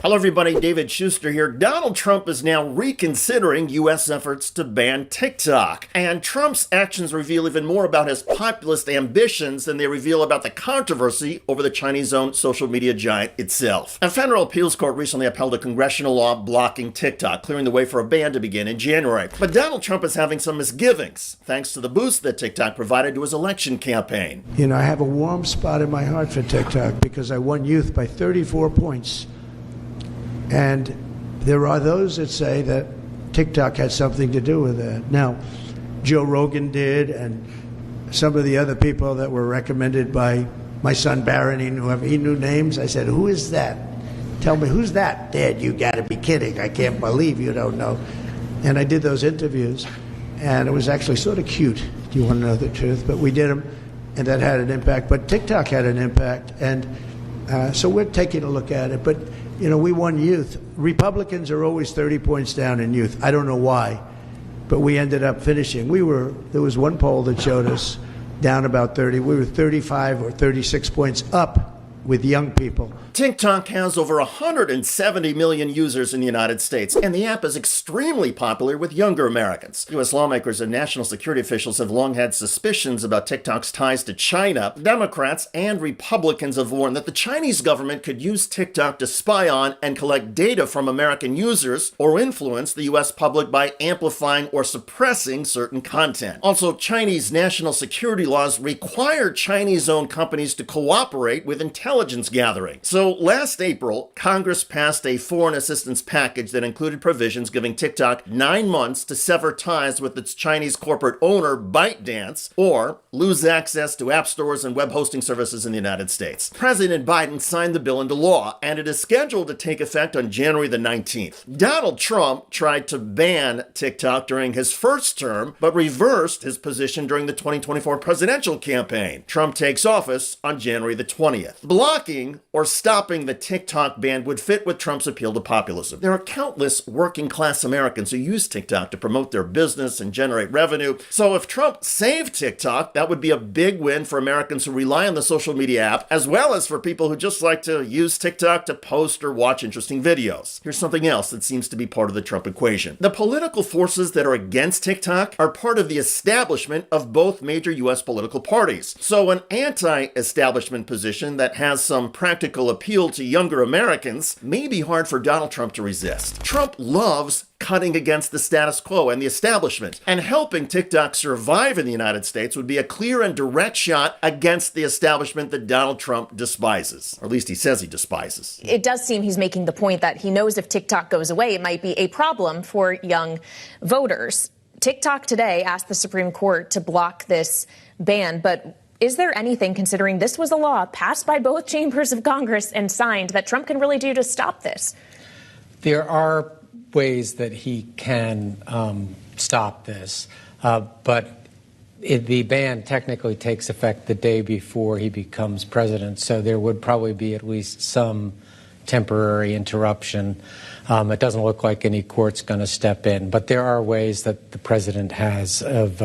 Hello everybody, David Schuster here. Donald Trump is now reconsidering U.S. efforts to ban TikTok. And Trump's actions reveal even more about his populist ambitions than they reveal about the controversy over the Chinese-owned social media giant itself. A federal appeals court recently upheld a congressional law blocking TikTok, clearing the way for a ban to begin in January. But Donald Trump is having some misgivings, thanks to the boost that TikTok provided to his election campaign. You know, I have a warm spot in my heart for TikTok because I won youth by 34 points. And there are those that say that TikTok had something to do with that. Now, Joe Rogan did, and some of the other people that were recommended by my son Barron, he knew names. I said, "Who is that? Tell me, who's that?" "Dad, you got to be kidding. I can't believe you don't know." And I did those interviews, and it was actually sort of cute. Do you want to know the truth? But we did them, and that had an impact. But TikTok had an impact, and so we're taking a look at it. But you know, we won youth. Republicans are always 30 points down in youth. I don't know why, but we ended up finishing. There was one poll that showed us down about 30. We were 35 or 36 points up with young people. TikTok has over 170 million users in the United States, and the app is extremely popular with younger Americans. U.S. lawmakers and national security officials have long had suspicions about TikTok's ties to China. Democrats and Republicans have warned that the Chinese government could use TikTok to spy on and collect data from American users or influence the U.S. public by amplifying or suppressing certain content. Also, Chinese national security laws require Chinese-owned companies to cooperate with intelligence gathering. So last April, Congress passed a foreign assistance package that included provisions giving TikTok 9 months to sever ties with its Chinese corporate owner, ByteDance, or lose access to app stores and web hosting services in the United States. President Biden signed the bill into law, and it is scheduled to take effect on January the 19th. Donald Trump tried to ban TikTok during his first term, but reversed his position during the 2024 presidential campaign. Trump takes office on January the 20th. Blocking or stopping the TikTok ban would fit with Trump's appeal to populism. There are countless working-class Americans who use TikTok to promote their business and generate revenue. So if Trump saved TikTok, that would be a big win for Americans who rely on the social media app, as well as for people who just like to use TikTok to post or watch interesting videos. Here's something else that seems to be part of the Trump equation. The political forces that are against TikTok are part of the establishment of both major U.S. political parties. So an anti-establishment position that has some practical appeal to younger Americans may be hard for Donald Trump to resist. Trump loves cutting against the status quo and the establishment, and helping TikTok survive in the United States would be a clear and direct shot against the establishment that Donald Trump despises, or at least he says he despises. It does seem he's making the point that he knows if TikTok goes away, it might be a problem for young voters. TikTok today asked the Supreme Court to block this ban, but is there anything, considering this was a law passed by both chambers of Congress and signed, that Trump can really do to stop this? There are ways that he can stop this, but the ban technically takes effect the day before he becomes president, so there would probably be at least some temporary interruption. It doesn't look like any court's going to step in, but there are ways that the president has of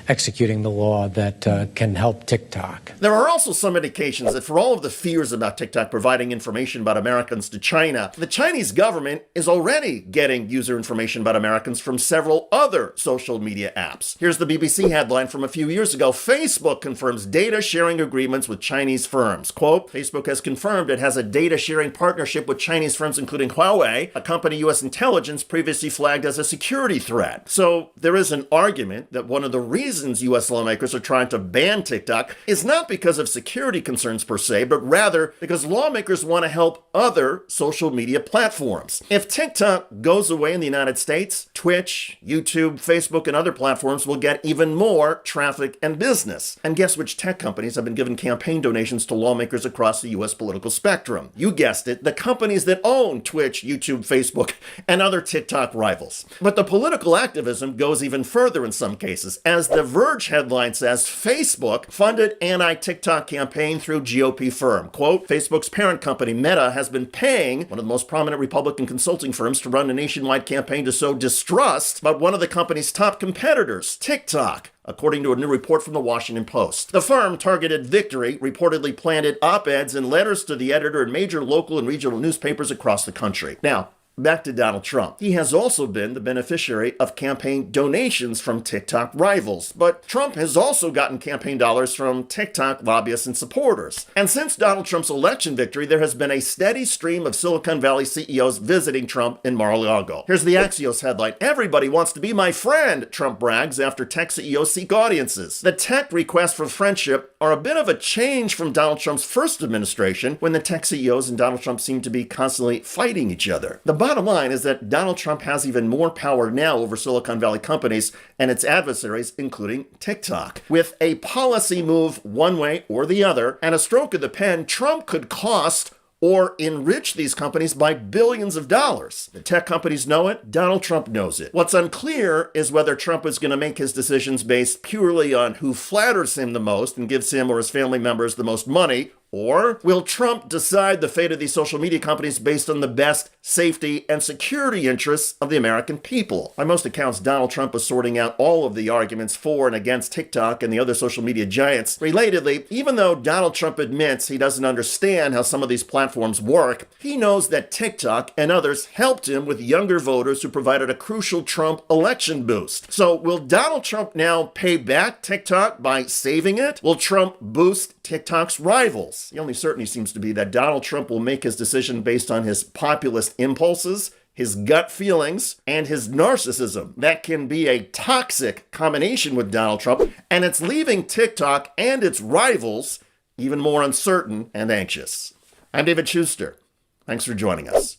executing the law that can help TikTok. There are also some indications that for all of the fears about TikTok providing information about Americans to China, the Chinese government is already getting user information about Americans from several other social media apps. Here's the BBC headline from a few years ago. Facebook confirms data sharing agreements with Chinese firms. Quote, Facebook has confirmed it has a data sharing partnership with Chinese firms, including Huawei, a company U.S. intelligence previously flagged as a security threat. So there is an argument that one of the reasons U.S. lawmakers are trying to ban TikTok is not because of security concerns per se, but rather because lawmakers want to help other social media platforms. If TikTok goes away in the United States, Twitch, YouTube, Facebook, and other platforms will get even more traffic and business. And guess which tech companies have been giving campaign donations to lawmakers across the U.S. political spectrum? You guessed it, the companies that own Twitch, YouTube, Facebook, and other TikTok rivals. But the political activism goes even further in some cases, as the The Verge headline says Facebook funded anti-TikTok campaign through GOP firm. Quote, Facebook's parent company Meta has been paying one of the most prominent Republican consulting firms to run a nationwide campaign to sow distrust about one of the company's top competitors, TikTok, according to a new report from the Washington Post. The firm, Targeted Victory, reportedly planted op-eds and letters to the editor in major local and regional newspapers across the country. Now, back to Donald Trump. He has also been the beneficiary of campaign donations from TikTok rivals, but Trump has also gotten campaign dollars from TikTok lobbyists and supporters. And since Donald Trump's election victory, there has been a steady stream of Silicon Valley CEOs visiting Trump in Mar-a-Lago. Here's the Axios headline. Everybody wants to be my friend, Trump brags after tech CEOs seek audiences. The tech requests for friendship are a bit of a change from Donald Trump's first administration, when the tech CEOs and Donald Trump seemed to be constantly fighting each other. The bottom line is that Donald Trump has even more power now over Silicon Valley companies and its adversaries, including TikTok. With a policy move one way or the other and a stroke of the pen, Trump could cost or enrich these companies by billions of dollars. The tech companies know it. Donald Trump knows it. What's unclear is whether Trump is going to make his decisions based purely on who flatters him the most and gives him or his family members the most money, or will Trump decide the fate of these social media companies based on the best safety and security interests of the American people? By most accounts, Donald Trump is sorting out all of the arguments for and against TikTok and the other social media giants. Relatedly, even though Donald Trump admits he doesn't understand how some of these platforms work, he knows that TikTok and others helped him with younger voters who provided a crucial Trump election boost. So will Donald Trump now pay back TikTok by saving it? Will Trump boost TikTok's rivals? The only certainty seems to be that Donald Trump will make his decision based on his populist impulses, his gut feelings, and his narcissism. That can be a toxic combination with Donald Trump, and it's leaving TikTok and its rivals even more uncertain and anxious. I'm David Schuster. Thanks for joining us.